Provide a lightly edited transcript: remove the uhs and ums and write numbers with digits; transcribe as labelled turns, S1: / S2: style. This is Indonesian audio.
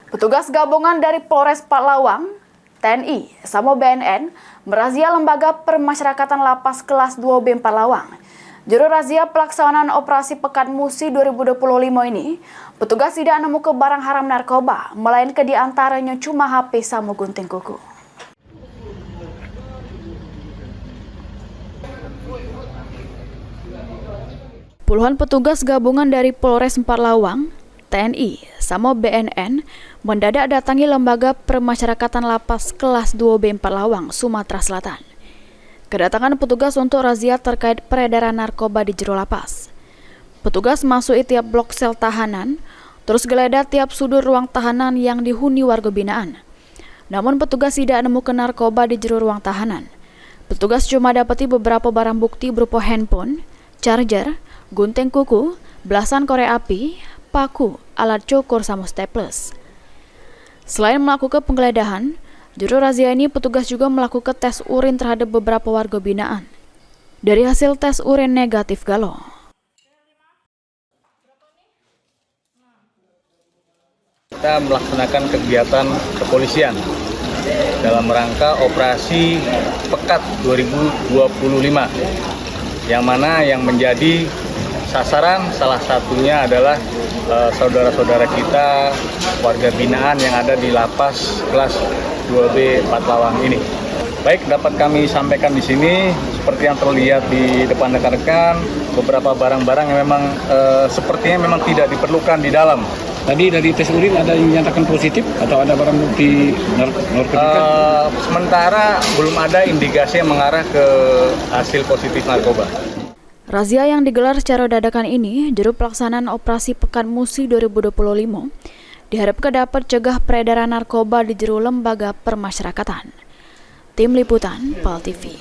S1: Petugas gabungan dari Polres Palawang, TNI, sama BNN merazia lembaga permasyarakatan lapas kelas 2B Palawang. Juru razia pelaksanaan operasi Pekan Musi 2025 ini, petugas tidak menemukan barang haram narkoba, melainkan di antaranya cuma HP sama gunting kuku. Puluhan petugas gabungan dari Polres Palawang, TNI, sama BNN mendadak datangi lembaga permasyarakatan lapas kelas 2B Palawang, Sumatera Selatan. Kedatangan petugas untuk razia terkait peredaran narkoba di jero lapas. Petugas masuk tiap blok sel tahanan, terus geledah tiap sudut ruang tahanan yang dihuni warga binaan. Namun petugas tidak menemukan narkoba di jero ruang tahanan. Petugas cuma dapati beberapa barang bukti berupa handphone, charger, gunting kuku, belasan korek api, paku, alat cukur sama staples. Selain melakukan penggeledahan, juru razia ini petugas juga melakukan tes urin terhadap beberapa warga binaan. Dari hasil tes urin negatif galau.
S2: Kita melaksanakan kegiatan kepolisian dalam rangka operasi Pekat 2025, yang mana yang menjadi sasaran salah satunya adalah saudara-saudara kita warga binaan yang ada di lapas kelas 2B Palawang ini. Baik, dapat kami sampaikan di sini seperti yang terlihat di depan rekan-rekan, beberapa barang-barang yang memang sepertinya memang tidak diperlukan di dalam.
S3: Tadi dari tes urin ada yang dinyatakan positif atau ada barang bukti narkotika?
S2: Sementara belum ada indikasi yang mengarah ke hasil positif narkoba.
S1: Razia yang digelar secara dadakan ini, juru pelaksanaan operasi Pekan Musi 2025, diharapkan dapat cegah peredaran narkoba di jero lembaga permasyarakatan. Tim Liputan, PAL TV.